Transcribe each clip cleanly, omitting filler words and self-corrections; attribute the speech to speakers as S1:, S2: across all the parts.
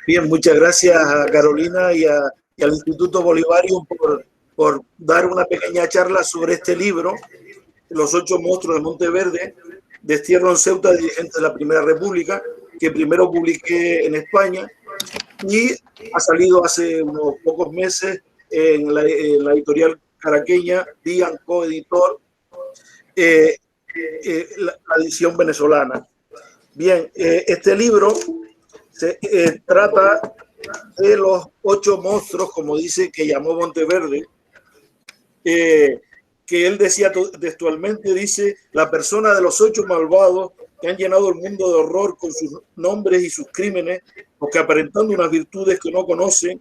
S1: Bien, muchas gracias a Carolina y al Instituto Bolivarium por dar una pequeña charla sobre este libro, Los 8 monstruos de Monteverde, Destierro en Ceuta, dirigente de la Primera República, que primero publiqué en España y ha salido hace unos pocos meses en la editorial caraqueña, Dian Coeditor, la edición venezolana. Bien, este libro trata de los 8 monstruos, como dice, que llamó Monteverde, que él decía textualmente, dice, la persona de los 8 malvados que han llenado el mundo de horror con sus nombres y sus crímenes, o que aparentando unas virtudes que no conocen,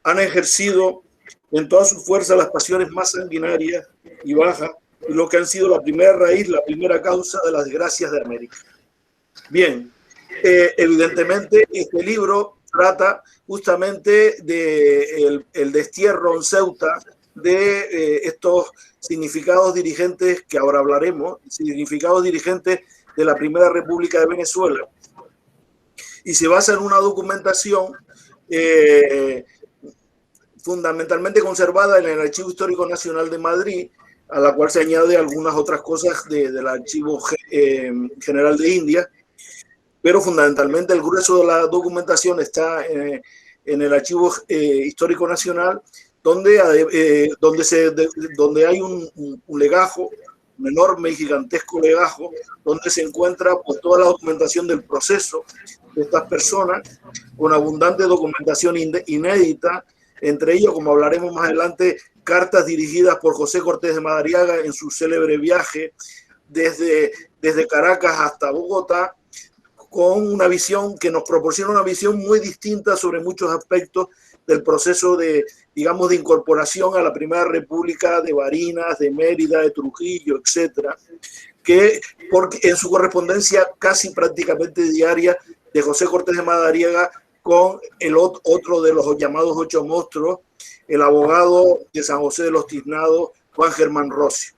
S1: han ejercido en toda su fuerza las pasiones más sanguinarias y bajas, y lo que han sido la primera raíz, la primera causa de las desgracias de América. Bien, evidentemente este libro trata justamente de el destierro en Ceuta de estos significados dirigentes que ahora hablaremos, significados dirigentes de la Primera República de Venezuela, y se basa en una documentación fundamentalmente conservada en el Archivo Histórico Nacional de Madrid, a la cual se añade algunas otras cosas del Archivo General de India, pero fundamentalmente el grueso de la documentación está en el Archivo Histórico Nacional, donde hay un legajo, un enorme y gigantesco legajo, donde se encuentra pues, toda la documentación del proceso de estas personas, con abundante documentación inédita, entre ellos, como hablaremos más adelante, cartas dirigidas por José Cortés de Madariaga en su célebre viaje desde Caracas hasta Bogotá, con una visión que nos proporciona una visión muy distinta sobre muchos aspectos del proceso de, digamos, de incorporación a la Primera República de Barinas, de Mérida, de Trujillo, etcétera, que porque en su correspondencia casi prácticamente diaria de José Cortés de Madariaga con el otro de los llamados 8 monstruos, el abogado de San José de los Tiznados, Juan Germán Rossio.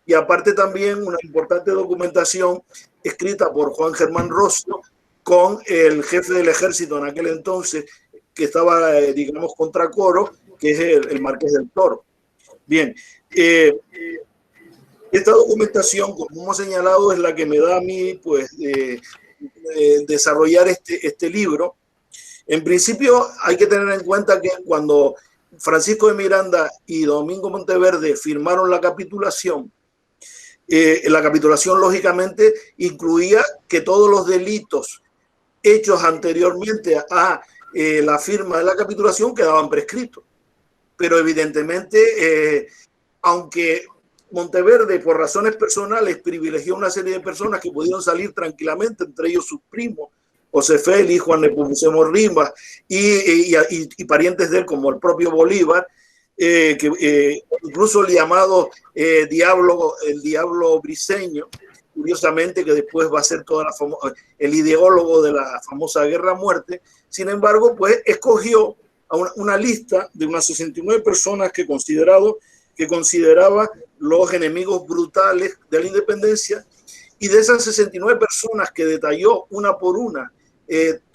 S1: Y aparte también una importante documentación escrita por Juan Germán Rossio con el jefe del ejército en aquel entonces, que estaba, digamos, contra Coro, que es el Marqués del Toro. Bien, esta documentación, como hemos señalado, es la que me da a mí, pues, desarrollar este libro. En principio, hay que tener en cuenta que cuando Francisco de Miranda y Domingo Monteverde firmaron la capitulación lógicamente incluía que todos los delitos hechos anteriormente a la firma de la capitulación quedaban prescritos. Pero evidentemente, aunque Monteverde por razones personales privilegió una serie de personas que pudieron salir tranquilamente, entre ellos sus primos, José Félix, Juan Nepomuceno Rivas y parientes de él como el propio Bolívar, incluso el llamado el diablo briseño, curiosamente, que después va a ser el ideólogo de la famosa Guerra a Muerte. Sin embargo, pues escogió a una lista de unas 69 personas que consideraba los enemigos brutales de la independencia, y de esas 69 personas que detalló una por una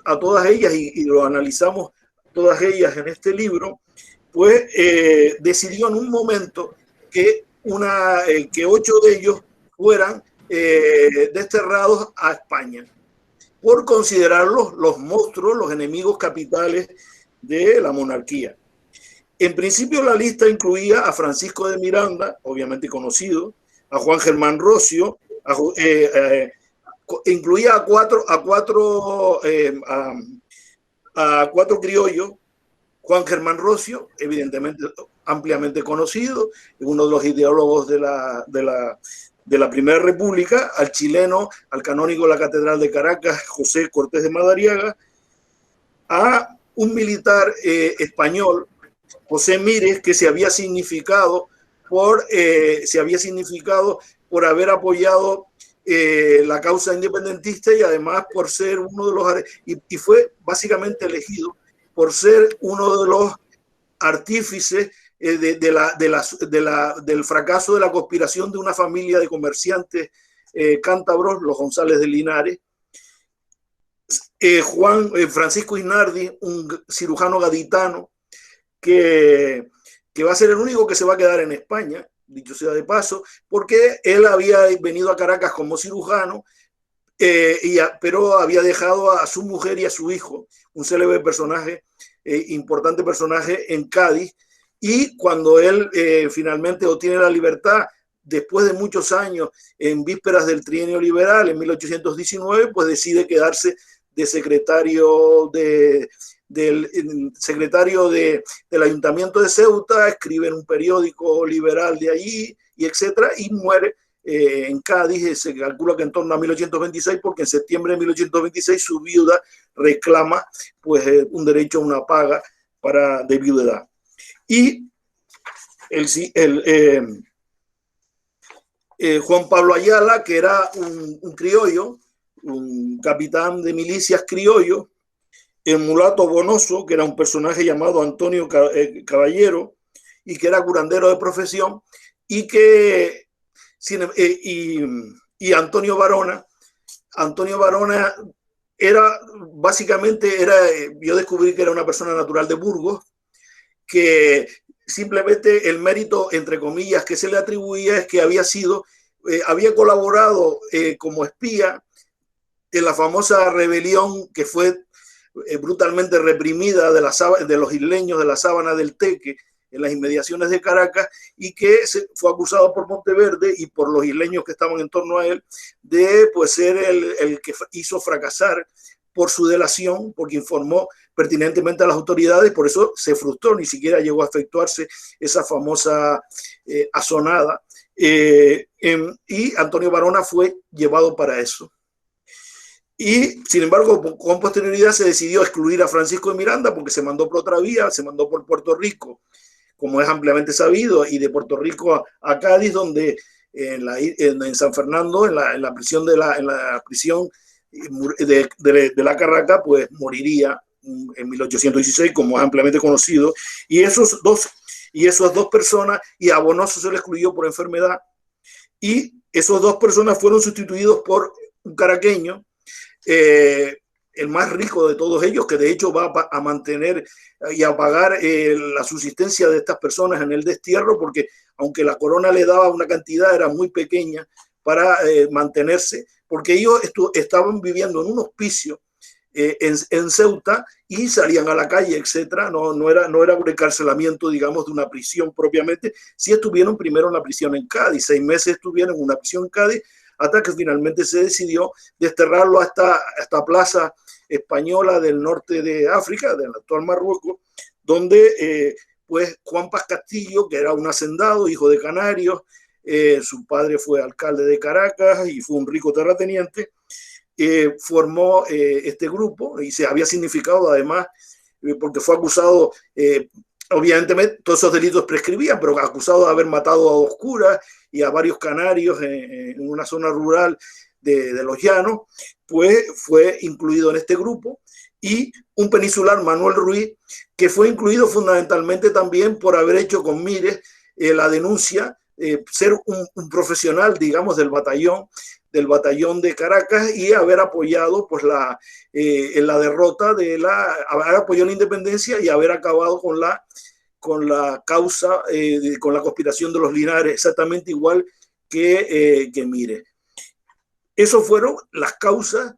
S1: a todas ellas, y lo analizamos todas ellas en este libro, pues decidió en un momento que 8 de ellos fueran desterrados a España, por considerarlos los monstruos, los enemigos capitales de la monarquía. En principio la lista incluía a Francisco de Miranda, obviamente conocido, a Juan Germán Rossio, incluía a cuatro criollos. Juan Germán Rossio, evidentemente ampliamente conocido, uno de los ideólogos de la Primera República, al chileno, al canónigo de la Catedral de Caracas, José Cortés de Madariaga, a un militar español, José Mírez, que se había significado por haber apoyado la causa independentista, y además por ser uno de los, y fue básicamente elegido por ser uno de los artífices del fracaso de la conspiración de una familia de comerciantes cántabros, los González de Linares. Francisco Isnardi, un cirujano gaditano que va a ser el único que se va a quedar en España, dicho sea de paso, porque él había venido a Caracas como cirujano, pero había dejado a su mujer y a su hijo, un célebre personaje, importante personaje en Cádiz, y cuando él finalmente obtiene la libertad, después de muchos años, en vísperas del trienio liberal, en 1819, pues decide quedarse de secretario del Ayuntamiento de Ceuta, escribe en un periódico liberal de allí, y etcétera, y muere en Cádiz. Se calcula que en torno a 1826, porque en septiembre de 1826 su viuda reclama pues un derecho a una paga de viudedad. Y Juan Pablo Ayala, que era un criollo, un capitán de milicias criollo, el mulato Bonoso, que era un personaje llamado Antonio Caballero, y que era curandero de profesión, y que y Antonio Varona. Antonio Varona yo descubrí que era una persona natural de Burgos, que simplemente el mérito, entre comillas, que se le atribuía es que había colaborado como espía en la famosa rebelión que fue brutalmente reprimida de los isleños de la Sábana del Teque, en las inmediaciones de Caracas, y que fue acusado por Monteverde y por los isleños que estaban en torno a él de pues, ser el que hizo fracasar por su delación, porque informó pertinentemente a las autoridades. Por eso se frustró, ni siquiera llegó a efectuarse esa famosa asonada, y Antonio Varona fue llevado para eso. Y, sin embargo, con posterioridad se decidió excluir a Francisco de Miranda, porque se mandó por otra vía, se mandó por Puerto Rico, como es ampliamente sabido, y de Puerto Rico a Cádiz, donde en San Fernando, en la prisión de la Carraca, pues moriría en 1816, como es ampliamente conocido. Y esas dos personas, y a Bonoso se le excluyó por enfermedad, y esas dos personas fueron sustituidos por un caraqueño, el más rico de todos ellos, que de hecho va a mantener y a pagar la subsistencia de estas personas en el destierro, porque aunque la corona le daba una cantidad, era muy pequeña para mantenerse, porque ellos estaban viviendo en un hospicio en Ceuta, y salían a la calle, etcétera. No era un encarcelamiento, digamos, de una prisión propiamente. Sí estuvieron primero en la prisión en Cádiz, 6 meses estuvieron en una prisión en Cádiz, hasta que finalmente se decidió desterrarlo a esta plaza española del norte de África, del actual Marruecos, donde pues Juan Paz Castillo, que era un hacendado, hijo de canarios, su padre fue alcalde de Caracas y fue un rico terrateniente, formó este grupo, y se había significado además, porque fue acusado, obviamente todos esos delitos prescribían, pero acusado de haber matado a 2 curas y a varios canarios en una zona rural de los Llanos, pues fue incluido en este grupo. Y un peninsular, Manuel Ruiz, que fue incluido fundamentalmente también por haber hecho con Mires la denuncia, ser un profesional, digamos, del batallón de Caracas, y haber apoyado pues en la derrota haber apoyado la independencia y haber acabado con la causa, con la conspiración de los Linares, exactamente igual que Mires. Esas fueron las causas,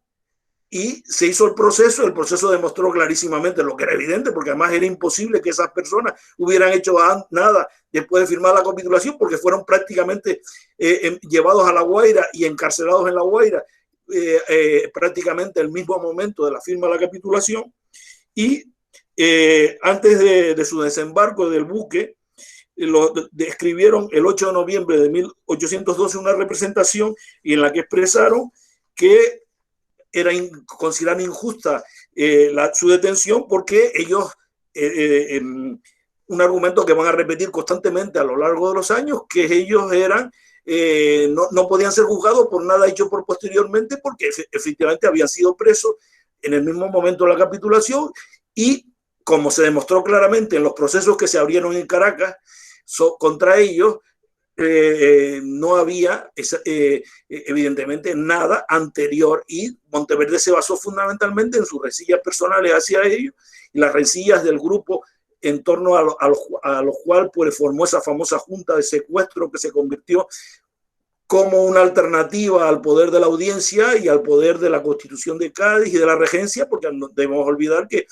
S1: y se hizo el proceso demostró clarísimamente lo que era evidente, porque además era imposible que esas personas hubieran hecho nada después de firmar la capitulación, porque fueron prácticamente llevados a La Guaira y encarcelados en La Guaira prácticamente el mismo momento de la firma de la capitulación. Y antes de su desembarco del buque, escribieron el 8 de noviembre de 1812 una representación, y en la que expresaron que consideraban injusta su detención, porque ellos, un argumento que van a repetir constantemente a lo largo de los años, que ellos no podían ser juzgados por nada hecho por posteriormente, porque efectivamente habían sido presos en el mismo momento de la capitulación, y como se demostró claramente en los procesos que se abrieron en Caracas contra ellos, no había evidentemente nada anterior, y Monteverde se basó fundamentalmente en sus rencillas personales hacia ellos y las rencillas del grupo en torno a lo cual pues, formó esa famosa junta de secuestro que se convirtió como una alternativa al poder de la audiencia y al poder de la Constitución de Cádiz y de la regencia, porque no debemos olvidar que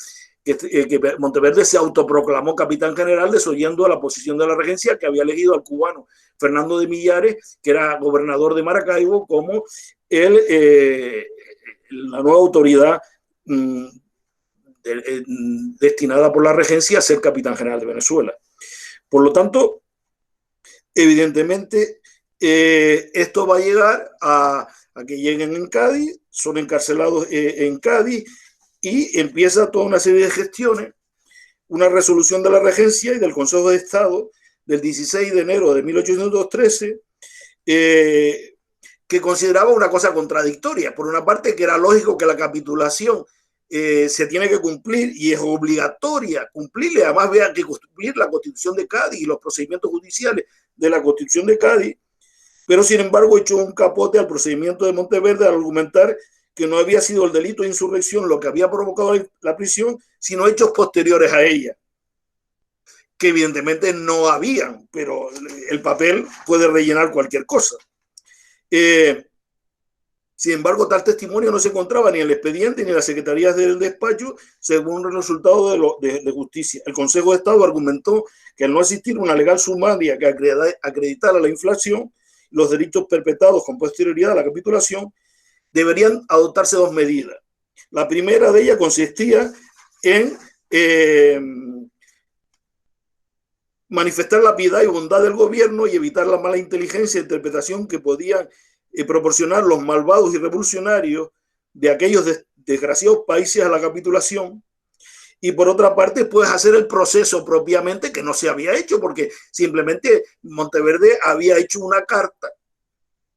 S1: Monteverde se autoproclamó capitán general desoyendo a la posición de la regencia, que había elegido al cubano Fernando de Millares, que era gobernador de Maracaibo, como la nueva autoridad destinada por la regencia a ser capitán general de Venezuela. Por lo tanto, evidentemente, esto va a llegar a que lleguen en Cádiz, son encarcelados en Cádiz, y empieza toda una serie de gestiones, una resolución de la regencia y del Consejo de Estado del 16 de enero de 1813, que consideraba una cosa contradictoria. Por una parte, que era lógico que la capitulación se tiene que cumplir y es obligatoria cumplirle, además vea que cumplir la Constitución de Cádiz y los procedimientos judiciales de la Constitución de Cádiz, pero sin embargo echó un capote al procedimiento de Monteverde al argumentar que no había sido el delito de insurrección lo que había provocado la prisión, sino hechos posteriores a ella, que evidentemente no habían, pero el papel puede rellenar cualquier cosa. Sin embargo, tal testimonio no se encontraba ni en el expediente ni en las secretarías del despacho, según el resultado de justicia. El Consejo de Estado argumentó que al no existir una legal sumaria que acreditara la inflación, los delitos perpetrados con posterioridad a la capitulación, deberían adoptarse dos medidas. La primera de ellas consistía en manifestar la piedad y bondad del gobierno y evitar la mala inteligencia e interpretación que podían proporcionar los malvados y revolucionarios de aquellos desgraciados países a la capitulación. Y por otra parte, puedes hacer el proceso propiamente, que no se había hecho, porque simplemente Monteverde había hecho una carta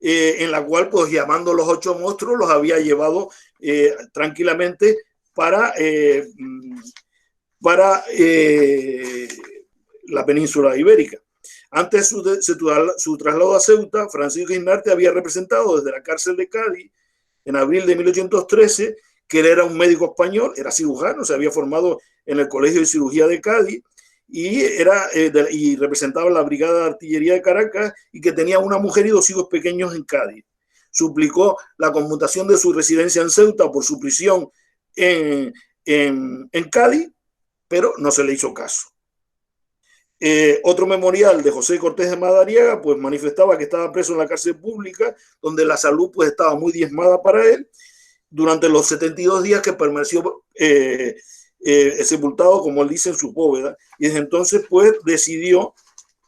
S1: en la cual, pues llamando los 8 monstruos, los había llevado tranquilamente para la península ibérica. Antes de su traslado a Ceuta, Francisco Guisnarte había representado desde la cárcel de Cádiz en abril de 1813 que él era un médico español, era cirujano, se había formado en el Colegio de Cirugía de Cádiz y representaba la Brigada de Artillería de Caracas y que tenía una mujer y 2 hijos pequeños en Cádiz. Suplicó la conmutación de su residencia en Ceuta por su prisión en Cádiz, pero no se le hizo caso. Otro memorial de José Cortés de Madariaga pues manifestaba que estaba preso en la cárcel pública, donde la salud pues estaba muy diezmada para él, durante los 72 días que permaneció sepultado, como él dice, en su bóveda, y desde entonces pues decidió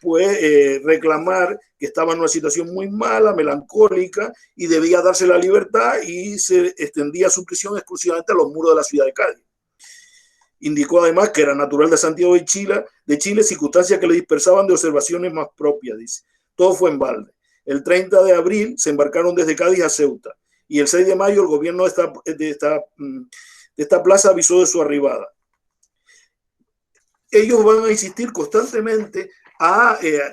S1: pues reclamar que estaba en una situación muy mala, melancólica, y debía darse la libertad, y se extendía su prisión exclusivamente a los muros de la ciudad de Cádiz. Indicó además que era natural de Santiago de Chile, circunstancias que le dispersaban de observaciones más propias, dice. Todo fue en balde. El 30 de abril se embarcaron desde Cádiz a Ceuta, y el 6 de mayo el gobierno de esta plaza avisó de su arribada. Ellos van a insistir constantemente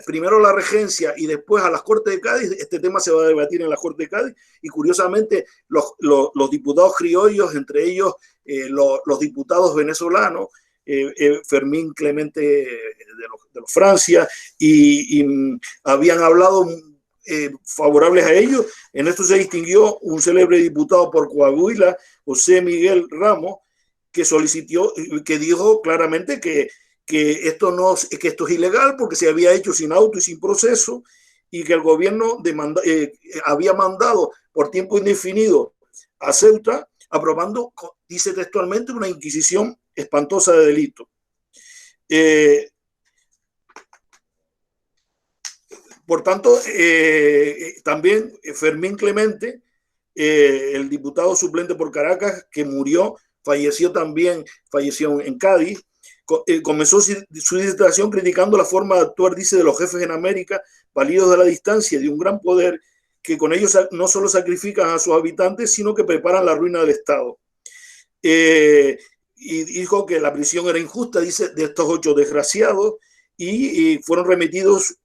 S1: primero a la regencia y después a las Cortes de Cádiz. Este tema se va a debatir en la Corte de Cádiz, y curiosamente los diputados criollos, entre ellos los diputados venezolanos, Fermín Clemente de los Francia, y habían hablado favorables a ellos. En esto se distinguió un célebre diputado por Coahuila, José Miguel Ramos, que dijo claramente que esto es ilegal porque se había hecho sin auto y sin proceso, y que el gobierno había mandado por tiempo indefinido a Ceuta, aprobando, dice textualmente, una inquisición espantosa de delito. Por tanto, también Fermín Clemente, el diputado suplente por Caracas, que falleció en Cádiz, comenzó su disertación criticando la forma de actuar, dice, de los jefes en América, validos de la distancia y de un gran poder, que con ellos no solo sacrifican a sus habitantes, sino que preparan la ruina del Estado. Y dijo que la prisión era injusta, dice, de estos 8 desgraciados, y fueron remitidos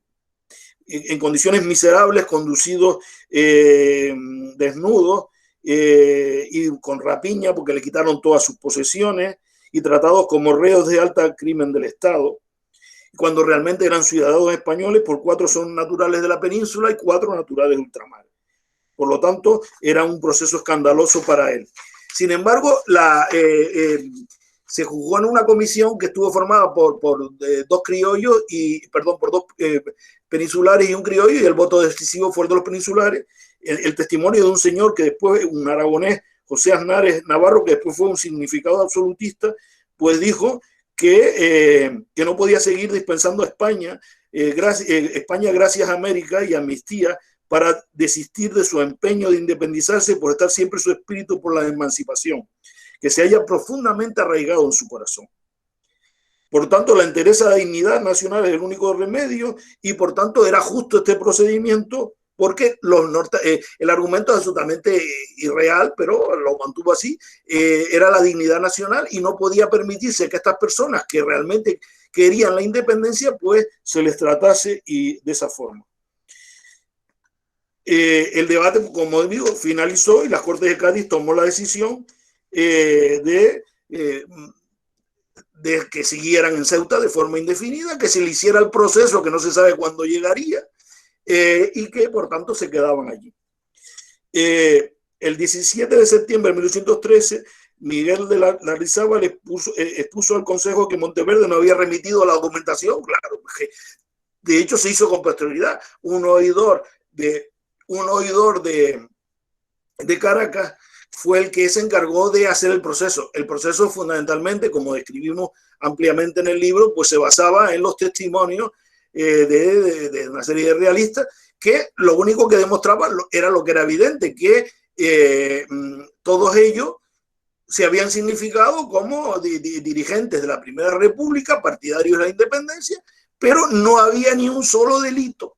S1: en condiciones miserables, conducidos desnudos y con rapiña porque le quitaron todas sus posesiones y tratados como reos de alta crimen del Estado, cuando realmente eran ciudadanos españoles, por 4 son naturales de la península y 4 naturales de ultramar. Por lo tanto, era un proceso escandaloso para él. Sin embargo, se juzgó en una comisión que estuvo formada por 2 criollos por 2 peninsulares y un criollo, y el voto decisivo fue el de los peninsulares. El testimonio de un señor que después, un aragonés, José Aznares Navarro, que después fue un significado absolutista, pues dijo que no podía seguir dispensando a España, España gracias a América y Amnistía, para desistir de su empeño de independizarse por estar siempre su espíritu por la emancipación, que se haya profundamente arraigado en su corazón. Por tanto, la entereza de dignidad nacional es el único remedio y por tanto era justo este procedimiento porque el argumento es absolutamente irreal, pero lo mantuvo así, era la dignidad nacional y no podía permitirse que estas personas que realmente querían la independencia, pues se les tratase y de esa forma. El debate, como digo, finalizó y las Cortes de Cádiz tomó la decisión de que siguieran en Ceuta de forma indefinida, que se le hiciera el proceso que no se sabe cuándo llegaría y que por tanto se quedaban allí. El 17 de septiembre de 1813, Miguel de Lardizábal expuso al Consejo que Monteverde no había remitido la documentación, claro, que de hecho se hizo con posterioridad. Un oidor de Caracas fue el que se encargó de hacer el proceso. El proceso fundamentalmente, como describimos ampliamente en el libro, pues se basaba en los testimonios de una serie de realistas que lo único que demostraban era lo que era evidente, que todos ellos se habían significado como dirigentes de la Primera República, partidarios de la independencia, pero no había ni un solo delito,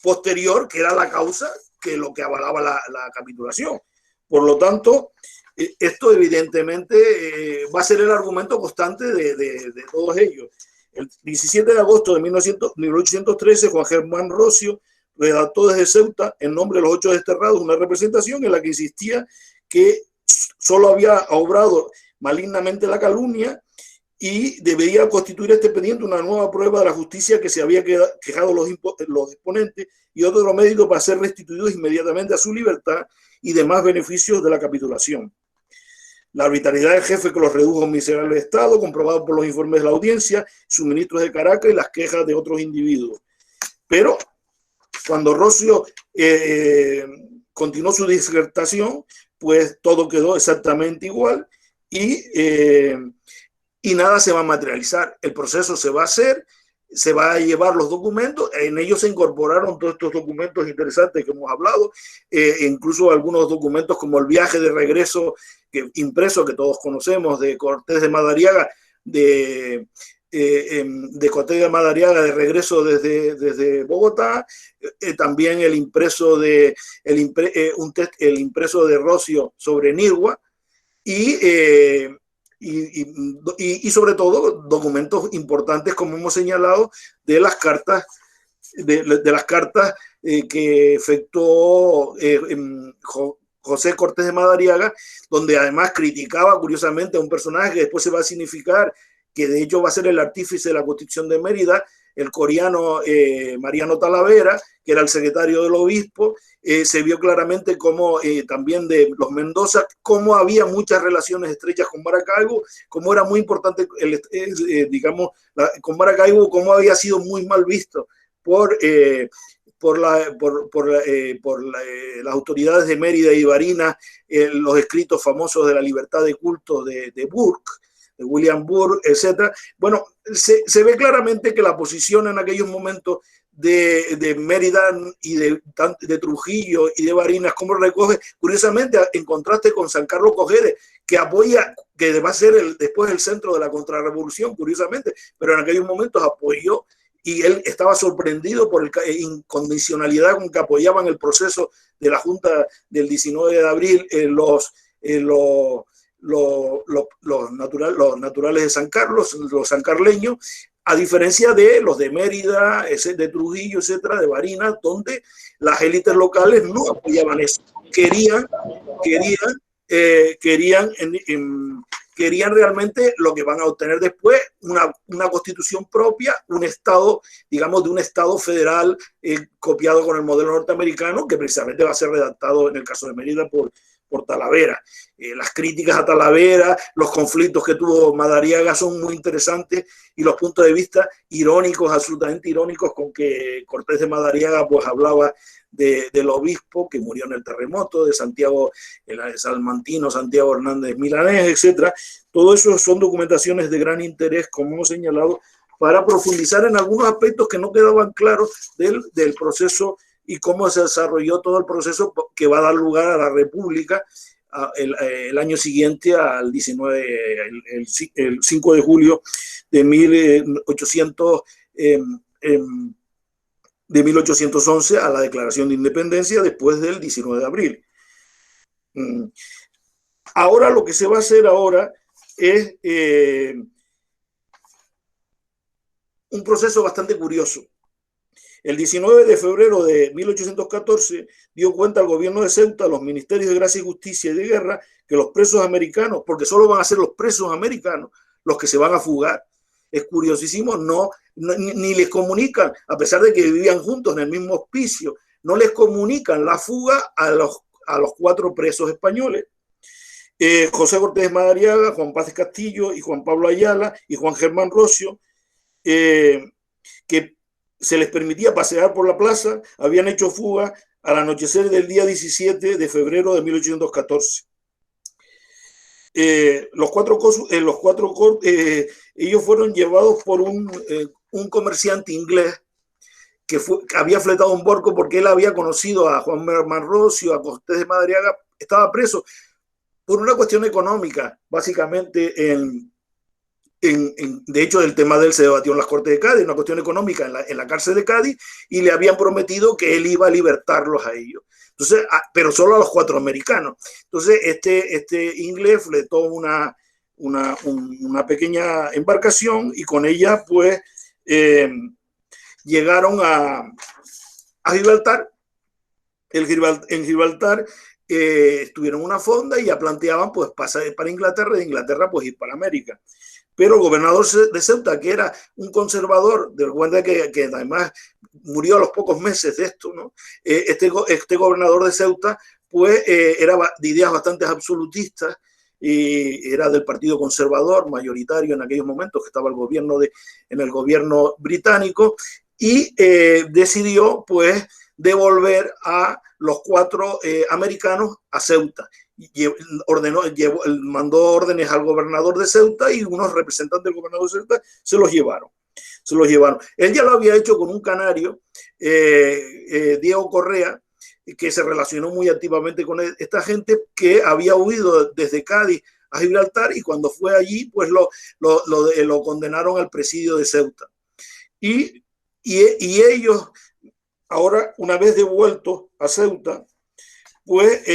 S1: posterior, que era la causa que lo que avalaba la capitulación. Por lo tanto, esto evidentemente va a ser el argumento constante de todos ellos. El 17 de agosto de 1813, Juan Germán Rocio redactó desde Ceuta, en nombre de los 8 desterrados, una representación en la que insistía que solo había obrado malignamente la calumnia y debería constituir este expediente una nueva prueba de la justicia que se había quejado los exponentes y otros médicos para ser restituidos inmediatamente a su libertad y demás beneficios de la capitulación. La arbitrariedad del jefe que los redujo a un miserable estado, comprobado por los informes de la audiencia, suministros de Caracas y las quejas de otros individuos. Pero cuando Rocio continuó su disertación, pues todo quedó exactamente igual y nada se va a materializar. El proceso se va a hacer, se va a llevar los documentos, en ellos se incorporaron todos estos documentos interesantes que hemos hablado, incluso algunos documentos como el viaje de regreso impreso que todos conocemos de Cortés de Madariaga, de Cortés de Madariaga de regreso desde Bogotá, también el impreso de Rocio sobre Nirgua y sobre todo documentos importantes, como hemos señalado, de las cartas que efectuó José Cortés de Madariaga, donde además criticaba curiosamente a un personaje que después se va a significar que de hecho va a ser el artífice de la Constitución de Mérida, el coreano Mariano Talavera, que era el secretario del obispo. Se vio claramente cómo también de los Mendoza, cómo había muchas relaciones estrechas con Maracaibo, cómo era muy importante, con Maracaibo, cómo había sido muy mal visto por las autoridades de Mérida y Barinas, los escritos famosos de la libertad de culto de Burke, de William Burke, etc. Bueno, se ve claramente que la posición en aquellos momentos de Mérida y de Trujillo y de Barinas, como recoge, curiosamente, en contraste con San Carlos Cojedes, que apoya, que va a ser después el centro de la contrarrevolución, curiosamente, pero en aquellos momentos apoyó, y él estaba sorprendido por la incondicionalidad con que apoyaban el proceso de la Junta del 19 de abril los naturales de San Carlos, los sancarleños, a diferencia de los de Mérida, de Trujillo, etcétera, de Barinas, donde las élites locales no apoyaban eso. Querían querían realmente lo que van a obtener después, una constitución propia, un estado, digamos, de un estado federal copiado con el modelo norteamericano, que precisamente va a ser redactado en el caso de Mérida por Talavera. Las críticas a Talavera, los conflictos que tuvo Madariaga son muy interesantes, y los puntos de vista irónicos, absolutamente irónicos, con que Cortés de Madariaga pues hablaba del obispo que murió en el terremoto, de Santiago, el salmantino Santiago Hernández Milanés, etcétera. Todo eso son documentaciones de gran interés, como hemos señalado, para profundizar en algunos aspectos que no quedaban claros del proceso y cómo se desarrolló todo el proceso que va a dar lugar a la República el año siguiente, al 19, el 5 de julio de 1811, a la Declaración de Independencia, después del 19 de abril. Ahora lo que se va a hacer ahora es un proceso bastante curioso. El 19 de febrero de 1814 dio cuenta al gobierno de Ceuta, a los ministerios de Gracia y Justicia y de Guerra, que los presos americanos, porque solo van a ser los presos americanos los que se van a fugar. Es curiosísimo, ni les comunican, a pesar de que vivían juntos en el mismo hospicio, no les comunican la fuga a los 4 presos españoles. José Cortés Madariaga, Juan Paz Castillo y Juan Pablo Ayala y Juan Germán Rocio, que se les permitía pasear por la plaza, habían hecho fuga al anochecer del día 17 de febrero de 1814. Ellos fueron llevados por un comerciante inglés que había fletado un barco porque él había conocido a Juan Germán Rocio, a Cortés de Madariaga. Estaba preso por una cuestión económica, básicamente. De hecho, el tema de él se debatió en las Cortes de Cádiz, una cuestión económica en la cárcel de Cádiz, y le habían prometido que él iba a libertarlos a ellos. Entonces, pero solo a los 4 americanos. Entonces, este inglés fletó una pequeña embarcación, y con ella, pues, llegaron a Gibraltar. En Gibraltar estuvieron una fonda y ya planteaban, pues, pasar para Inglaterra, y de Inglaterra, pues, ir para América. Pero el gobernador de Ceuta, que era un conservador, de cuenta que además murió a los pocos meses de esto, ¿no? Este gobernador de Ceuta, pues, era de ideas bastante absolutistas, y era del Partido Conservador, mayoritario en aquellos momentos, que estaba en el gobierno británico, y decidió, pues, devolver a los 4 americanos a Ceuta. Mandó órdenes al gobernador de Ceuta, y unos representantes del gobernador de Ceuta se los llevaron. Él ya lo había hecho con un canario, Diego Correa, que se relacionó muy activamente con esta gente, que había huido desde Cádiz a Gibraltar, y cuando fue allí, pues lo condenaron al presidio de Ceuta. Y ellos, ahora, una vez devueltos a Ceuta, pues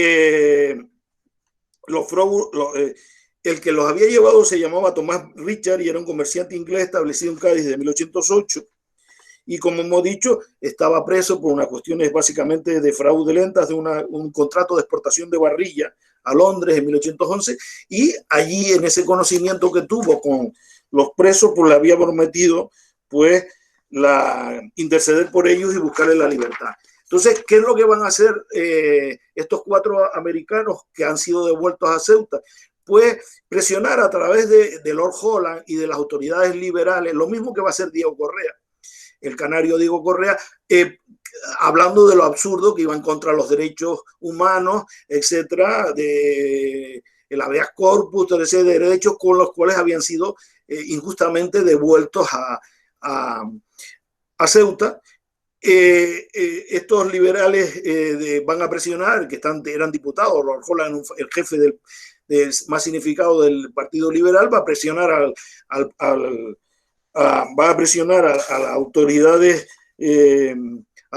S1: el que los había llevado se llamaba Tomás Richard, y era un comerciante inglés establecido en Cádiz de 1808, y, como hemos dicho, estaba preso por unas cuestiones básicamente de fraudulentas de un contrato de exportación de barrilla a Londres en 1811, y allí, en ese conocimiento que tuvo con los presos, pues le había prometido, pues, interceder por ellos y buscarles la libertad. Entonces, ¿qué es lo que van a hacer estos 4 americanos que han sido devueltos a Ceuta? Pues presionar a través de Lord Holland y de las autoridades liberales, lo mismo que va a hacer Diego Correa, el canario Diego Correa, hablando de lo absurdo que iban contra los derechos humanos, etcétera, de el habeas corpus, todos esos derechos con los cuales habían sido injustamente devueltos a Ceuta. Estos liberales van a presionar, que eran diputados, Lord Holland, el jefe más significado del Partido Liberal, va a presionar a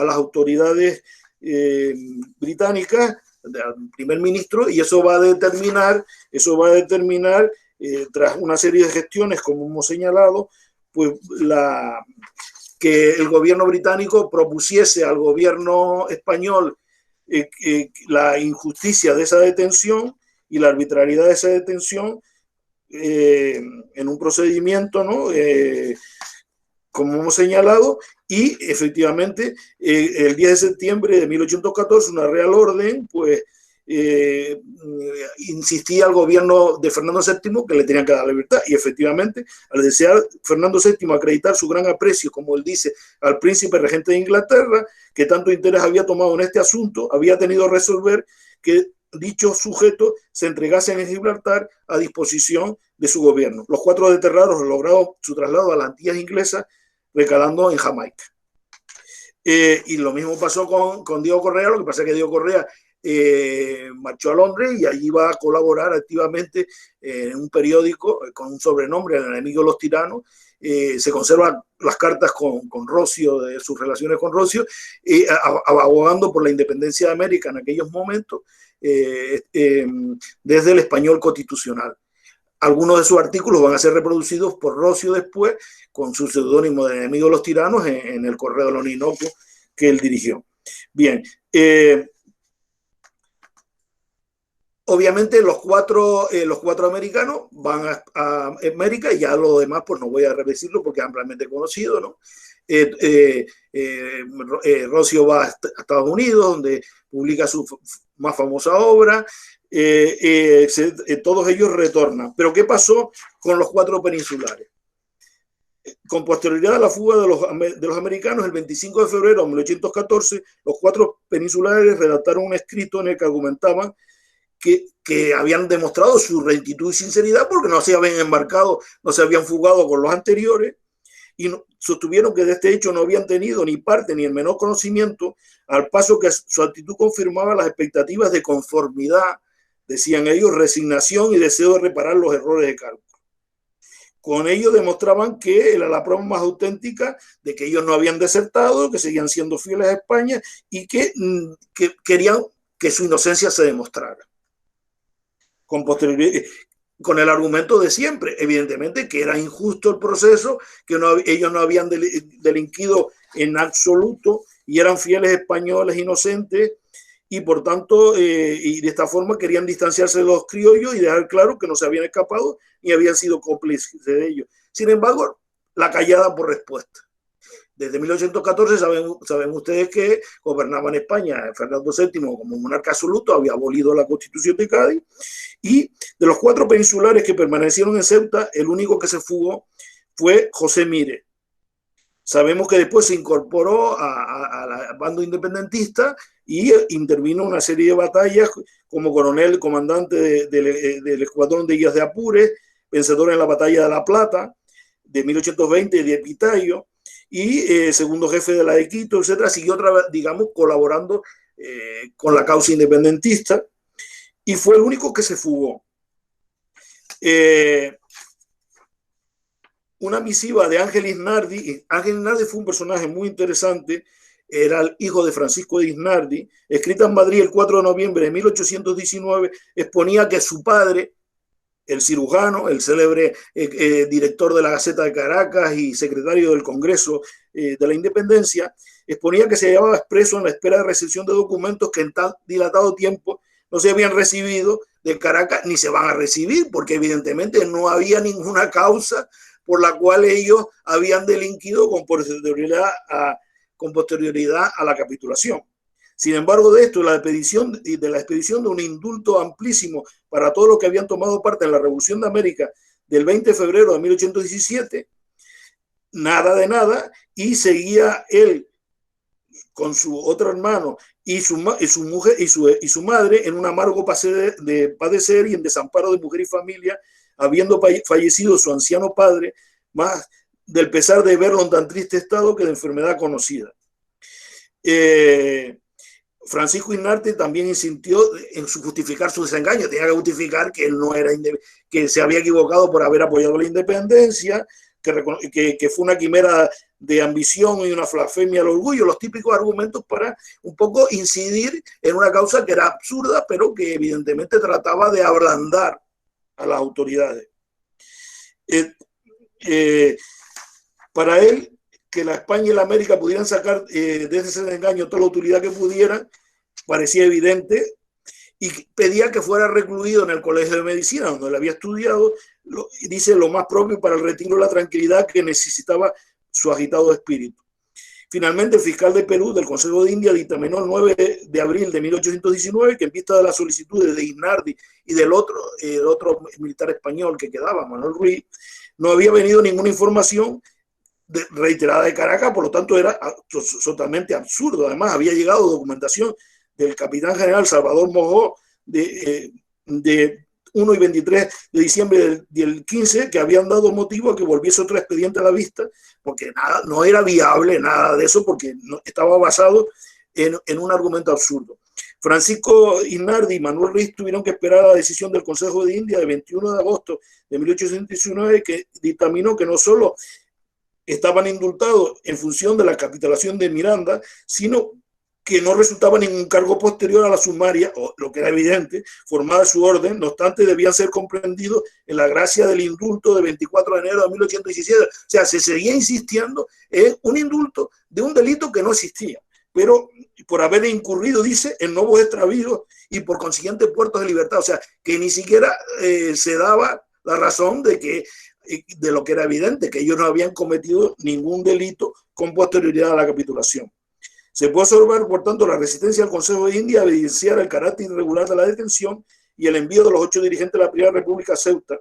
S1: las autoridades británicas, al primer ministro, y eso va a determinar, tras una serie de gestiones, como hemos señalado, pues que el gobierno británico propusiese al gobierno español la injusticia de esa detención y la arbitrariedad de esa detención en un procedimiento, ¿no? Como hemos señalado, y efectivamente el 10 de septiembre de 1814 una real orden pues insistía al gobierno de Fernando VII que le tenían que dar la libertad, y efectivamente al desear Fernando VII acreditar su gran aprecio, como él dice, al príncipe regente de Inglaterra, que tanto interés había tomado en este asunto, había tenido que resolver que dichos sujetos se entregasen en Gibraltar a disposición de su gobierno. Los 4 desterrados lograron su traslado a las Antillas inglesas, recalando en Jamaica. Y lo mismo pasó con Diego Correa. Lo que pasa es que Diego Correa marchó a Londres y allí va a colaborar activamente en un periódico con un sobrenombre, El enemigo de los tiranos. Se conservan las cartas con Rocio, de sus relaciones con Rocio, abogando por la independencia de América en aquellos momentos desde el español constitucional. Algunos de sus artículos van a ser reproducidos por Rocio después con su seudónimo de enemigo de los tiranos en el Correo del Orinoco que él dirigió. Bien, obviamente los cuatro americanos van a América, y ya lo demás pues no voy a repetirlo porque es ampliamente conocido, ¿no? Rocio va a Estados Unidos, donde publica su más famosa obra. Todos ellos retornan. Pero ¿qué pasó con los 4 peninsulares? Con posterioridad a la fuga de los americanos, el 25 de febrero de 1814, los 4 peninsulares redactaron un escrito en el que argumentaban que habían demostrado su rectitud y sinceridad porque no se habían embarcado, no se habían fugado con los anteriores, y sostuvieron que de este hecho no habían tenido ni parte ni el menor conocimiento, al paso que su actitud confirmaba las expectativas de conformidad, decían ellos, resignación y deseo de reparar los errores de cálculo. Con ello demostraban que era la prueba más auténtica de que ellos no habían desertado, que seguían siendo fieles a España y que querían que su inocencia se demostrara. Con el argumento de siempre, evidentemente que era injusto el proceso, que ellos no habían delinquido en absoluto y eran fieles españoles inocentes, y por tanto, y de esta forma querían distanciarse de los criollos y dejar claro que no se habían escapado ni habían sido cómplices de ellos. Sin embargo, la callada por respuesta. Desde 1814 saben ustedes que gobernaba en España Fernando VII como monarca absoluto, había abolido la Constitución de Cádiz, y de los 4 peninsulares que permanecieron en Ceuta, el único que se fugó fue José Mire. Sabemos que después se incorporó al bando independentista y intervino en una serie de batallas como coronel, comandante del escuadrón de Guías de Apure, vencedor en la batalla de La Plata de 1820 de Pitayo, y segundo jefe de la de Quito, etcétera. Siguió, digamos, colaborando con la causa independentista, y fue el único que se fugó. Una misiva de Ángel Isnardi. Ángel Isnardi fue un personaje muy interesante, era el hijo de Francisco de Isnardi, escrita en Madrid el 4 de noviembre de 1819, exponía que su padre, el cirujano, el célebre director de la Gaceta de Caracas y secretario del Congreso de la Independencia, exponía que se hallaba expreso en la espera de recepción de documentos que en tan dilatado tiempo no se habían recibido de Caracas ni se van a recibir, porque evidentemente no había ninguna causa por la cual ellos habían delinquido con posterioridad a la capitulación. Sin embargo, de esto, de la expedición de un indulto amplísimo para todos los que habían tomado parte en la Revolución de América del 20 de febrero de 1817, nada de nada, y seguía él con su otro hermano y su mujer y su madre en un amargo de padecer y en desamparo de mujer y familia, habiendo fallecido su anciano padre, más del pesar de verlo en tan triste estado que de enfermedad conocida. Francisco Isnardi también insistió en justificar su desengaño. Tenía que justificar que él no era, que se había equivocado por haber apoyado la independencia, que fue una quimera de ambición y una blasfemia al orgullo, los típicos argumentos para un poco incidir en una causa que era absurda, pero que evidentemente trataba de ablandar a las autoridades. Para él, que la España y la América pudieran sacar de ese engaño toda la utilidad que pudieran, parecía evidente, y pedía que fuera recluido en el Colegio de Medicina, donde él había estudiado, dice, lo más propio para el retiro y la tranquilidad que necesitaba su agitado espíritu. Finalmente, el fiscal de Perú del Consejo de India dictaminó el 9 de abril de 1819 que en vista de las solicitudes de Isnardi y del otro militar español que quedaba, Manuel Ruiz, no había venido ninguna información reiterada de Caracas, por lo tanto era totalmente absurdo. Además, había llegado documentación del capitán general Salvador Mojó de 1 y 23 de diciembre del 15, que habían dado motivo a que volviese otro expediente a la vista, porque nada, no era viable nada de eso, porque no, estaba basado en un argumento absurdo. Francisco Isnardi y Manuel Ruiz tuvieron que esperar a la decisión del Consejo de India de 21 de agosto de 1819, que dictaminó que no solo estaban indultados en función de la capitulación de Miranda, sino que no resultaba ningún cargo posterior a la sumaria, o lo que era evidente, formada su orden, no obstante debían ser comprendidos en la gracia del indulto de 24 de enero de 1817. O sea, se seguía insistiendo en un indulto de un delito que no existía, pero por haber incurrido, dice, en nuevos extravíos y por consiguiente puertos de libertad. O sea, que ni siquiera se daba la razón de lo que era evidente, que ellos no habían cometido ningún delito con posterioridad a la capitulación. Se puede observar, por tanto, la resistencia del Consejo de India a evidenciar el carácter irregular de la detención y el envío de los 8 dirigentes de la Primera República a Ceuta,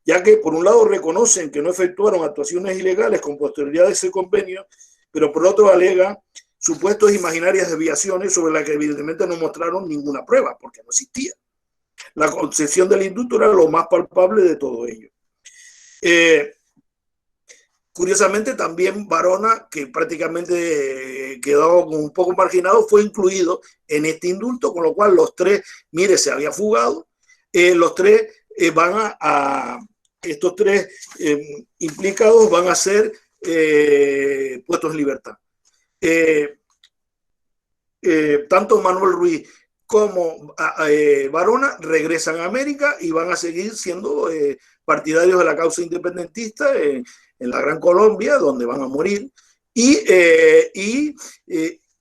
S1: ya que, por un lado, reconocen que no efectuaron actuaciones ilegales con posterioridad a ese convenio, pero por otro alegan supuestos imaginarias desviaciones sobre las que evidentemente no mostraron ninguna prueba, porque no existía. La concesión del indulto era lo más palpable de todo ello. Curiosamente, también Varona, que prácticamente quedó un poco marginado, fue incluido en este indulto, con lo cual los tres, mire, se había fugado, los tres estos tres implicados van a ser puestos en libertad. Tanto Manuel Ruiz como Varona regresan a América y van a seguir siendo partidarios de la causa independentista en la Gran Colombia, donde van a morir, y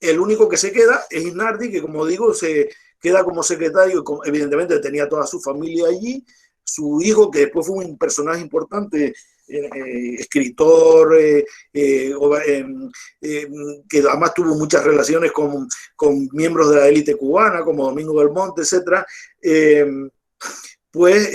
S1: el único que se queda es Isnardi, que, como digo, se queda como secretario, evidentemente tenía toda su familia allí, su hijo, que después fue un personaje importante, escritor, que además tuvo muchas relaciones con miembros de la élite cubana, como Domingo Belmonte, etc., pues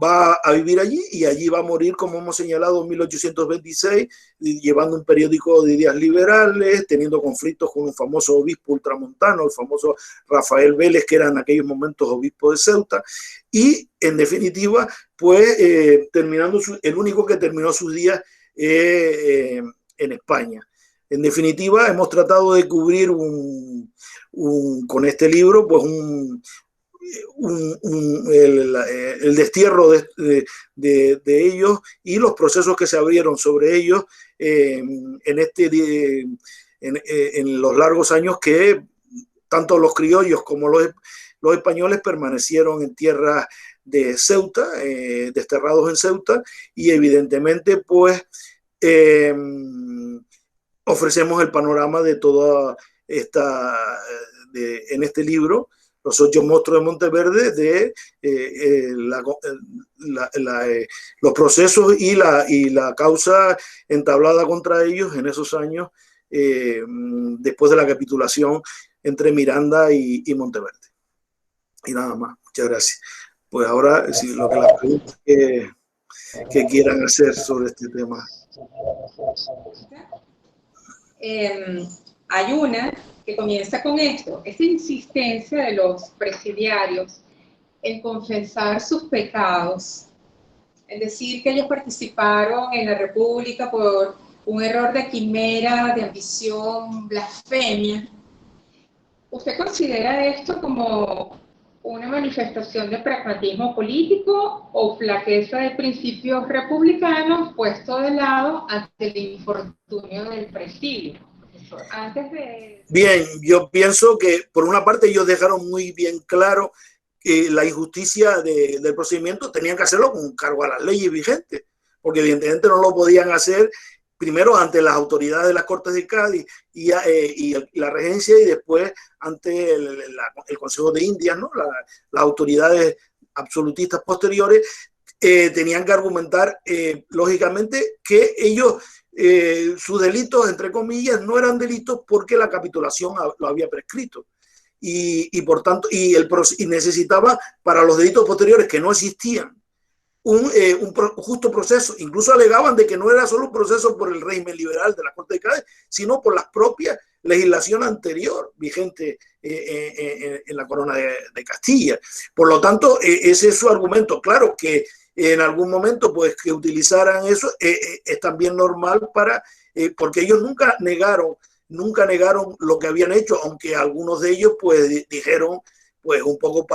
S1: va a vivir allí y allí va a morir, como hemos señalado, en 1826, llevando un periódico de ideas liberales, teniendo conflictos con un famoso obispo ultramontano, el famoso Rafael Vélez, que era en aquellos momentos obispo de Ceuta, y en definitiva, pues terminando el único que terminó sus días en España. En definitiva, hemos tratado de cubrir con este libro, pues el destierro de ellos y los procesos que se abrieron sobre ellos en los largos años que tanto los criollos como los españoles permanecieron en tierras de Ceuta, desterrados en Ceuta, y evidentemente pues ofrecemos el panorama de toda esta, en este libro, Los 8 monstruos de Monteverde, de los procesos y la causa entablada contra ellos en esos años después de la capitulación entre Miranda y Monteverde. Y nada más, muchas gracias. Pues ahora, si lo que las preguntas que quieran hacer sobre este tema.
S2: Hay una que comienza con esto, esta insistencia de los presidiarios en confesar sus pecados, en decir que ellos participaron en la República por un error de quimera, de ambición, blasfemia. ¿Usted considera esto como una manifestación de pragmatismo político o flaqueza de principios republicanos puesto de lado ante el infortunio del presidio?
S1: Bien, yo pienso que por una parte ellos dejaron muy bien claro que la injusticia del procedimiento tenían que hacerlo con cargo a las leyes vigentes, porque evidentemente no lo podían hacer primero ante las autoridades de las Cortes de Cádiz y la regencia, y después ante el Consejo de Indias, ¿no? Las autoridades absolutistas posteriores. Tenían que argumentar, lógicamente, que ellos, sus delitos, entre comillas, no eran delitos porque la capitulación lo había prescrito. Y por tanto, y necesitaba para los delitos posteriores que no existían un justo proceso. Incluso alegaban de que no era solo un proceso por el régimen liberal de la Corte de Cádiz, sino por las propias legislación anterior vigente en la Corona de Castilla. Por lo tanto, ese es su argumento. Claro que en algún momento pues que utilizaran eso es también normal porque ellos nunca negaron lo que habían hecho, aunque algunos de ellos pues dijeron pues un poco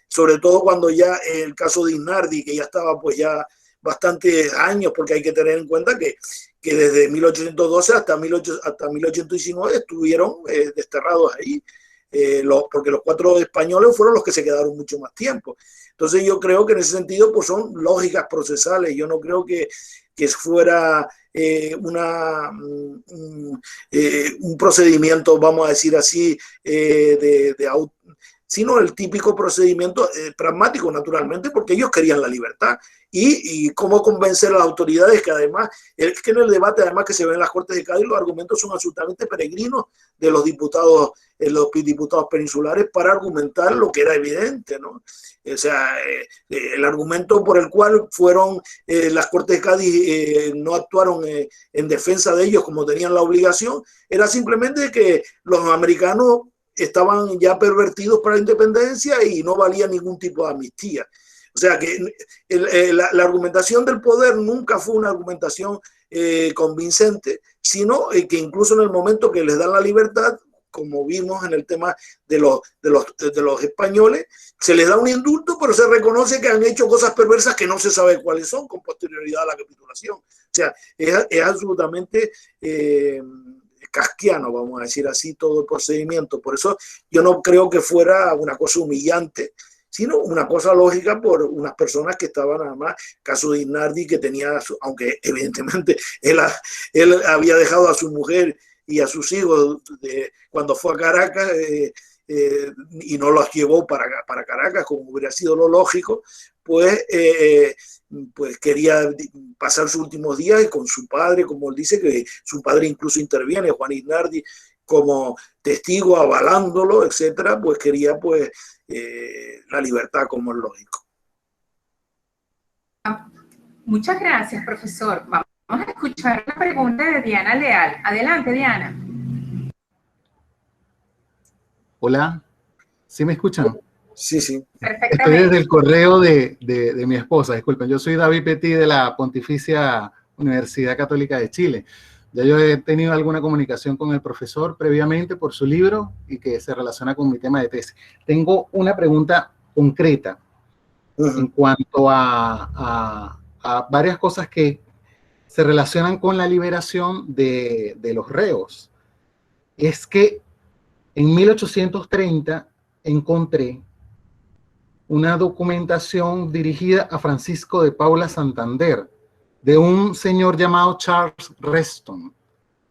S1: sobre todo cuando ya el caso de Isnardi, que ya estaba pues ya bastantes años, porque hay que tener en cuenta que desde 1812 hasta 1819 estuvieron desterrados ahí, porque los 4 españoles fueron los que se quedaron mucho más tiempo. Entonces yo creo que en ese sentido pues son lógicas procesales. Yo no creo que fuera un procedimiento, vamos a decir así, sino el típico procedimiento pragmático, naturalmente, porque ellos querían la libertad. Y cómo convencer a las autoridades, que además, es que en el debate además que se ve en las Cortes de Cádiz, los argumentos son absolutamente peregrinos de los diputados peninsulares para argumentar lo que era evidente, ¿no? O sea, el argumento por el cual fueron las Cortes de Cádiz no actuaron en defensa de ellos como tenían la obligación, era simplemente que los americanos estaban ya pervertidos para la independencia y no valía ningún tipo de amnistía. O sea que la argumentación del poder nunca fue una argumentación convincente, sino que incluso en el momento que les dan la libertad, como vimos en el tema de los españoles, se les da un indulto, pero se reconoce que han hecho cosas perversas que no se sabe cuáles son con posterioridad a la capitulación. O sea, es absolutamente kafkiano, vamos a decir así, todo el procedimiento. Por eso yo no creo que fuera una cosa humillante, sino una cosa lógica por unas personas que estaban, además, caso de Isnardi, que tenía, aunque evidentemente él había dejado a su mujer y a sus hijos cuando fue a Caracas y no los llevó para Caracas, como hubiera sido lo lógico, pues quería pasar sus últimos días con su padre, como él dice, que su padre incluso interviene, Juan Isnardi, como testigo, avalándolo, etcétera, pues quería pues la libertad, como es lógico.
S2: Muchas gracias, profesor. Vamos a escuchar la pregunta de Diana Leal. Adelante, Diana.
S3: Hola, ¿sí me escuchan?
S1: Sí, sí.
S2: Perfectamente.
S3: Estoy desde el correo de mi esposa, disculpen. Yo soy David Petit de la Pontificia Universidad Católica de Chile. Ya yo he tenido alguna comunicación con el profesor previamente por su libro y que se relaciona con mi tema de tesis. Tengo una pregunta concreta en cuanto a varias cosas que se relacionan con la liberación de los reos. Es que en 1830 encontré una documentación dirigida a Francisco de Paula Santander, de un señor llamado Charles Reston,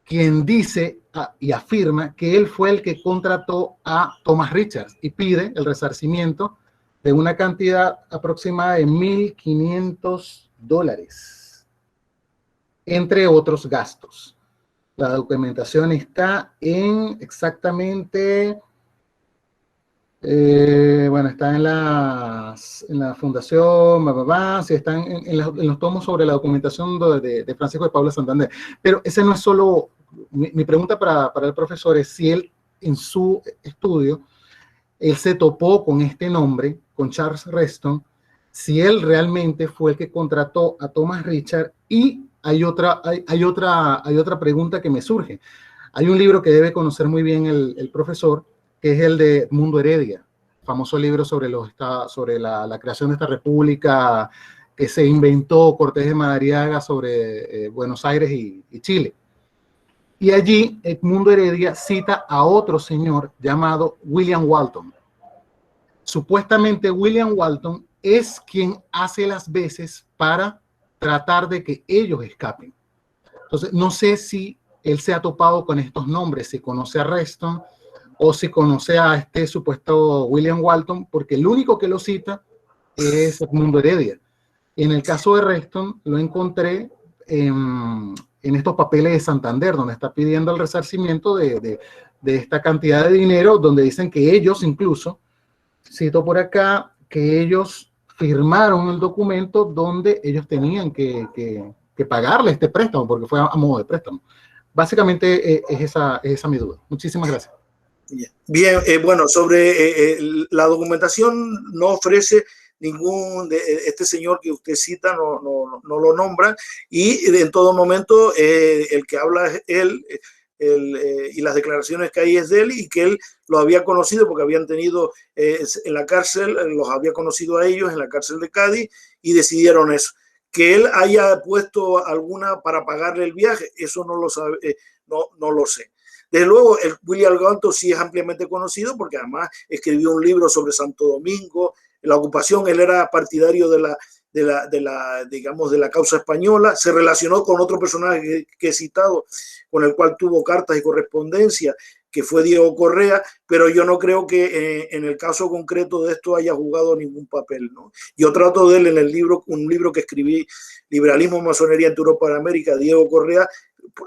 S3: quien dice y afirma que él fue el que contrató a Thomas Richards y pide el resarcimiento de una cantidad aproximada de $1.500, entre otros gastos. La documentación está en exactamente... está en la fundación, sí, están en los tomos sobre la documentación de Francisco de Paula Santander. Pero ese no es solo, mi pregunta para el profesor es si él en su estudio, él se topó con este nombre, con Charles Reston, si él realmente fue el que contrató a Thomas Richard. Y hay otra pregunta que me surge. Hay un libro que debe conocer muy bien el profesor, que es el de Edmundo Heredia, famoso libro sobre la creación de esta república que se inventó Cortés de Madariaga sobre Buenos Aires y Chile. Y allí Edmundo Heredia cita a otro señor llamado William Walton. Supuestamente William Walton es quien hace las veces para tratar de que ellos escapen. Entonces, no sé si él se ha topado con estos nombres, si conoce a Reston o si conoce a este supuesto William Walton, porque el único que lo cita es Edmundo Heredia. En el caso de Reston, lo encontré en estos papeles de Santander, donde está pidiendo el resarcimiento de esta cantidad de dinero, donde dicen que ellos incluso, cito por acá, que ellos firmaron el documento donde ellos tenían que pagarle este préstamo, porque fue a modo de préstamo. Básicamente es esa mi duda. Muchísimas gracias.
S1: Bien, bueno, sobre la documentación no ofrece ningún, este señor que usted cita no lo nombra, y en todo momento el que habla es él, y las declaraciones que hay es de él, y que él lo había conocido porque habían tenido en la cárcel, los había conocido a ellos en la cárcel de Cádiz y decidieron eso. Que él haya puesto alguna para pagarle el viaje, eso no lo sabe, no lo sé. Desde luego, el William Walton sí es ampliamente conocido porque además escribió un libro sobre Santo Domingo, la ocupación. Él era partidario digamos, de la causa española. Se relacionó con otro personaje que he citado, con el cual tuvo cartas y correspondencia, que fue Diego Correa, pero yo no creo que en el caso concreto de esto haya jugado ningún papel, ¿no? Yo trato de él en el libro, un libro que escribí, Liberalismo, Masonería entre Europa y América, Diego Correa,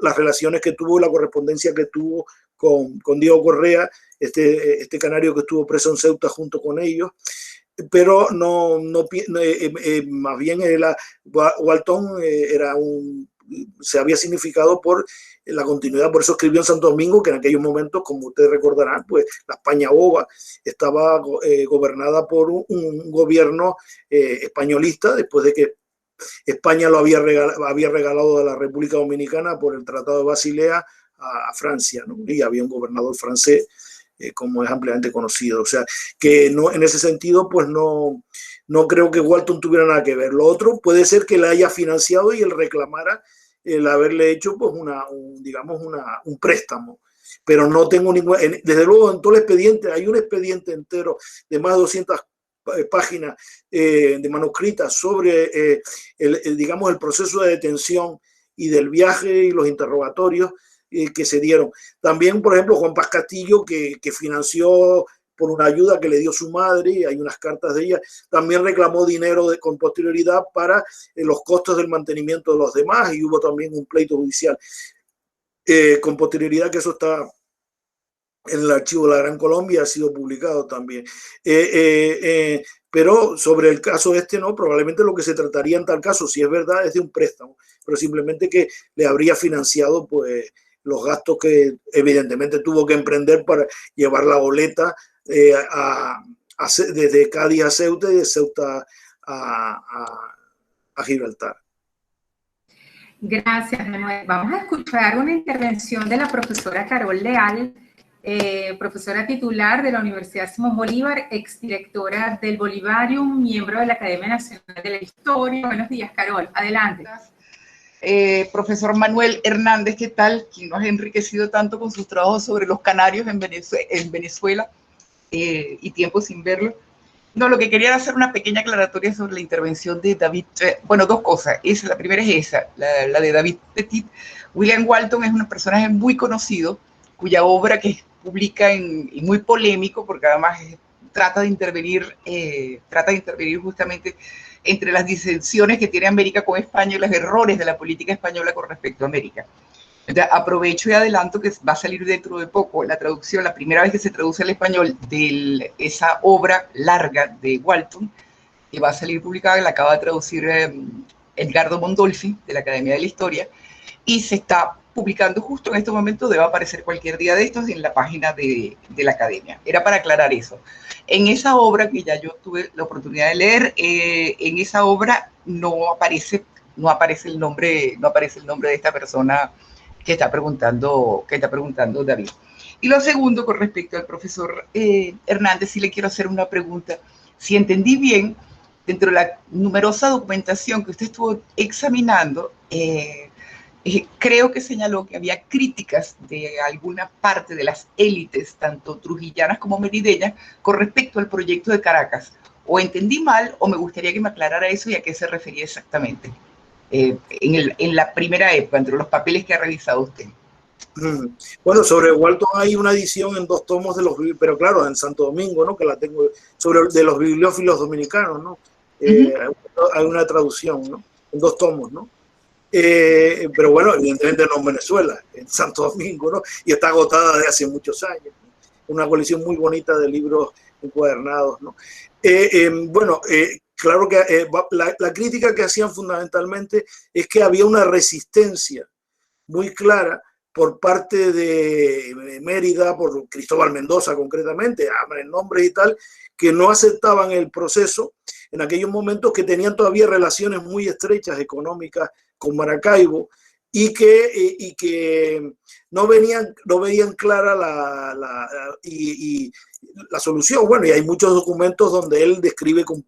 S1: las relaciones que tuvo, la correspondencia que tuvo con Diego Correa, este canario que estuvo preso en Ceuta junto con ellos, pero más bien Walton se había significado por la continuidad, por eso escribió en Santo Domingo, que en aquellos momentos, como ustedes recordarán, pues la España boba estaba gobernada por un gobierno españolista, después de que España lo había regalado a la República Dominicana por el Tratado de Basilea a Francia, ¿no? Y había un gobernador francés, como es ampliamente conocido. O sea, que no, en ese sentido, pues no creo que Walton tuviera nada que ver. Lo otro puede ser que le haya financiado y él reclamara el haberle hecho, pues, un préstamo. Pero no tengo desde luego, en todo el expediente, hay un expediente entero de más de 200 páginas de manuscritas sobre digamos, el proceso de detención y del viaje y los interrogatorios que se dieron. También, por ejemplo, Juan Paz Castillo, que financió por una ayuda que le dio su madre, hay unas cartas de ella, también reclamó dinero con posterioridad para los costos del mantenimiento de los demás, y hubo también un pleito judicial con posterioridad, que eso está en el archivo de la Gran Colombia, ha sido publicado también. Pero sobre el caso no, probablemente lo que se trataría en tal caso, si es verdad, es de un préstamo, pero simplemente que le habría financiado, pues, los gastos que evidentemente tuvo que emprender para llevar la boleta desde Cádiz a Ceuta y de Ceuta a Gibraltar.
S2: Gracias, Manuel. Vamos a escuchar una intervención de la profesora Carol Leal, profesora titular de la Universidad Simón Bolívar, exdirectora del Bolivarium, miembro de la Academia Nacional de la Historia. Buenos días, Carol. Adelante.
S4: Profesor Manuel Hernández, ¿qué tal? Quien nos ha enriquecido tanto con sus trabajos sobre los canarios en Venezuela y tiempo sin verlo. No, lo que quería era hacer una pequeña aclaratoria sobre la intervención de David. Bueno, dos cosas. La primera es esa, la de David Petit. William Walton es un personaje muy conocido, cuya obra que publica y muy polémico, porque además trata de intervenir justamente entre las disensiones que tiene América con España y los errores de la política española con respecto a América. Entonces, aprovecho y adelanto que va a salir dentro de poco la traducción, la primera vez que se traduce al español de esa obra larga de Walton, que va a salir publicada, la acaba de traducir Edgardo Mondolfi, de la Academia de la Historia, y se está publicando justo en este momento, debe aparecer cualquier día de estos en la página de la Academia. Era para aclarar eso. En esa obra, que ya yo tuve la oportunidad de leer, en esa obra no aparece el nombre de esta persona que está preguntando David. Y lo segundo, con respecto al profesor Hernández, sí le quiero hacer una pregunta. Si entendí bien, dentro de la numerosa documentación que usted estuvo examinando, creo que señaló que había críticas de alguna parte de las élites, tanto trujillanas como merideñas, con respecto al proyecto de Caracas. O entendí mal, o me gustaría que me aclarara eso y a qué se refería exactamente. en la primera época, entre los papeles que ha revisado usted?
S1: Bueno, sobre Walton hay una edición en 2 tomos de los, pero claro, en Santo Domingo, ¿no? Que la tengo, de los bibliófilos dominicanos, ¿no? Hay una traducción, ¿no? En 2 tomos, ¿no? Pero bueno, evidentemente no en Venezuela, en Santo Domingo, ¿no? Y está agotada desde hace muchos años, ¿no? Una colección muy bonita de libros encuadernados, ¿no? Bueno, claro que la crítica que hacían fundamentalmente es que había una resistencia muy clara por parte de Mérida, por Cristóbal Mendoza concretamente, en nombres y tal, que no aceptaban el proceso en aquellos momentos, que tenían todavía relaciones muy estrechas económicas con Maracaibo y que no veían clara la solución. Bueno, y hay muchos documentos donde él describe con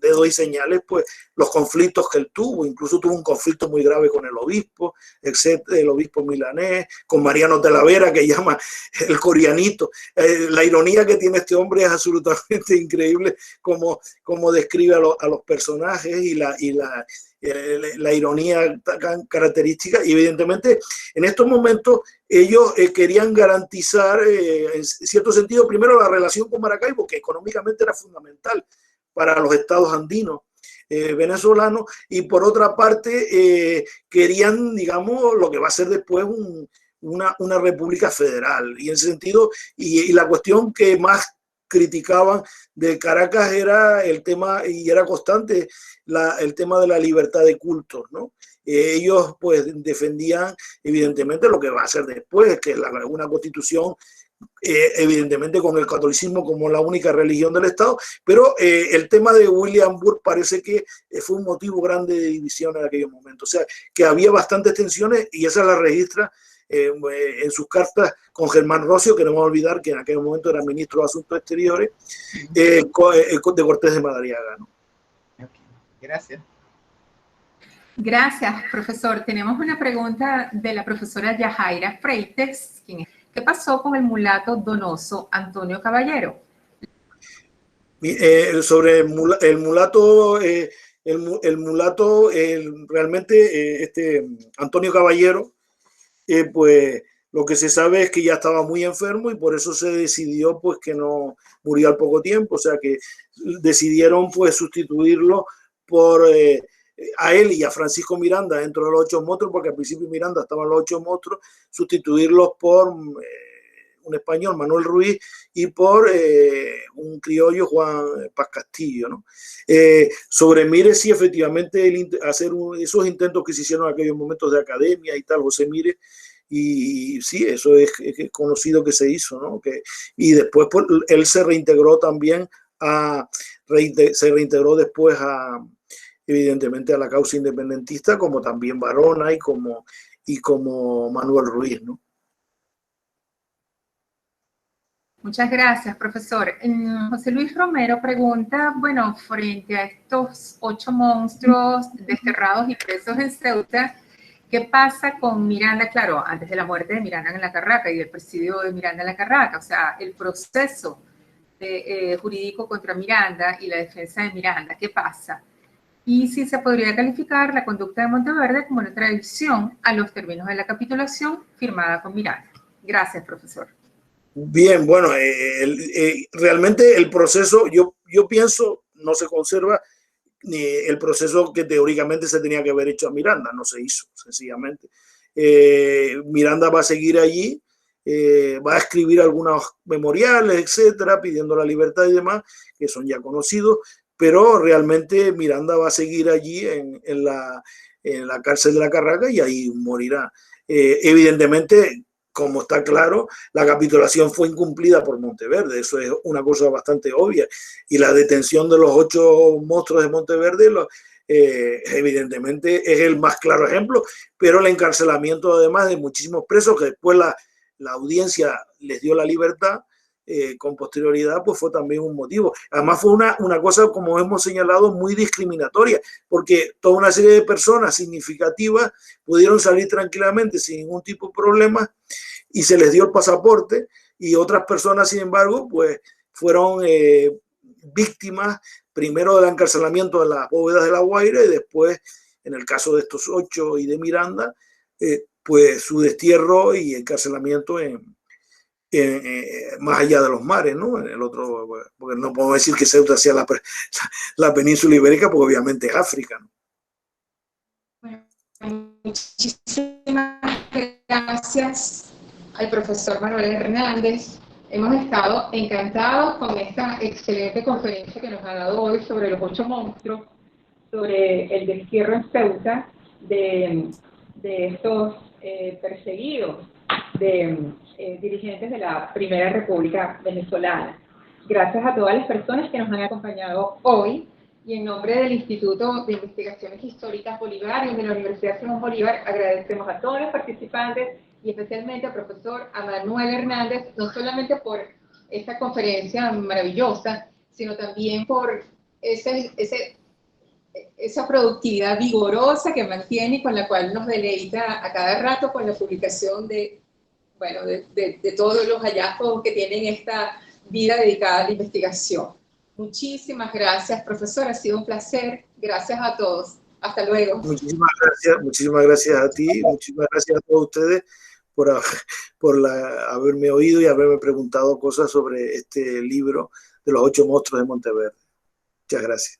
S1: dedos y señales pues los conflictos que él tuvo, incluso tuvo un conflicto muy grave con el obispo, el obispo milanés, con Mariano Talavera, que llama el coreanito. La ironía que tiene este hombre es absolutamente increíble, como describe a los personajes y la ironía tan característica. Y evidentemente en estos momentos ellos querían garantizar en cierto sentido primero la relación con Maracaibo, que económicamente era fundamental para los estados andinos venezolanos, y por otra parte querían, digamos, lo que va a ser después una república federal. Y en ese sentido, y la cuestión que más criticaban de Caracas era el tema, y era constante, el tema de la libertad de cultos, ¿no? Ellos pues defendían evidentemente lo que va a ser después, que es una constitución evidentemente con el catolicismo como la única religión del Estado, pero el tema de William Burke parece que fue un motivo grande de división en aquellos momentos. O sea, que había bastantes tensiones, y esa la registra en sus cartas con Germán Rossio, que no vamos a olvidar que en aquel momento era ministro de Asuntos Exteriores, de Cortés de Madariaga, ¿no?
S4: Okay. Gracias.
S2: Gracias, profesor. Tenemos una pregunta de la profesora Yajaira Freites, quien es: ¿qué pasó con el mulato donoso Antonio Caballero?
S1: Sobre el mulato, realmente Antonio Caballero, pues lo que se sabe es que ya estaba muy enfermo y por eso se decidió pues que no murió al poco tiempo. O sea que decidieron pues sustituirlo por a él y a Francisco Miranda dentro de los 8 monstruos, porque al principio Miranda estaban los 8 monstruos, sustituirlos por un español, Manuel Ruiz, y por un criollo, Juan Paz Castillo, ¿no? Sobre Mire, sí, efectivamente, hacer esos intentos que se hicieron en aquellos momentos de academia y tal, José Mire, y sí, eso es conocido que se hizo, ¿no? Y después pues, él se reintegró también se reintegró después evidentemente a la causa independentista, como también Varona y como Manuel Ruiz, ¿no?
S2: Muchas gracias, profesor. José Luis Romero pregunta, bueno, frente a estos 8 monstruos desterrados y presos en Ceuta, ¿qué pasa con Miranda? Claro, antes de la muerte de Miranda en la Carraca y del presidio de Miranda en la Carraca, o sea, el proceso jurídico contra Miranda y la defensa de Miranda, ¿qué pasa? Y si se podría calificar la conducta de Monteverde como una traición a los términos de la capitulación firmada con Miranda. Gracias, profesor.
S1: Bien, bueno, realmente el proceso, yo pienso, no se conserva ni el proceso que teóricamente se tenía que haber hecho a Miranda, no se hizo, sencillamente. Miranda va a seguir allí, va a escribir algunos memoriales, etcétera, pidiendo la libertad y demás, que son ya conocidos, pero realmente Miranda va a seguir allí en la cárcel de la Carraca y ahí morirá. Evidentemente, como está claro, la capitulación fue incumplida por Monteverde, eso es una cosa bastante obvia, y la detención de los 8 monstruos de Monteverde evidentemente es el más claro ejemplo, pero el encarcelamiento además de muchísimos presos que después la audiencia les dio la libertad con posterioridad, pues fue también un motivo. Además fue una cosa, como hemos señalado, muy discriminatoria, porque toda una serie de personas significativas pudieron salir tranquilamente sin ningún tipo de problema y se les dio el pasaporte, y otras personas, sin embargo, pues fueron víctimas primero del encarcelamiento de las bóvedas de La Guaira y después en el caso de estos 8 y de Miranda, pues su destierro y encarcelamiento más allá de los mares, ¿no? En el otro, porque no podemos decir que Ceuta sea la península ibérica, porque obviamente es África, ¿no?
S2: Bueno, muchísimas gracias al profesor Manuel Hernández. Hemos estado encantados con esta excelente conferencia que nos ha dado hoy sobre los 8 monstruos, sobre el destierro en Ceuta de estos perseguidos dirigentes de la Primera República Venezolana. Gracias a todas las personas que nos han acompañado hoy, y en nombre del Instituto de Investigaciones Históricas Bolivarias de la Universidad Simón Bolívar, agradecemos a todos los participantes y especialmente al profesor Manuel Hernández, no solamente por esta conferencia maravillosa, sino también por esa productividad vigorosa que mantiene y con la cual nos deleita a cada rato con la publicación de todos los hallazgos que tienen esta vida dedicada a la investigación. Muchísimas gracias, profesor, ha sido un placer. Gracias a todos. Hasta luego.
S1: Muchísimas gracias a ti, muchísimas gracias a todos ustedes por haberme oído y haberme preguntado cosas sobre este libro de los 8 monstruos de Monteverde. Muchas gracias.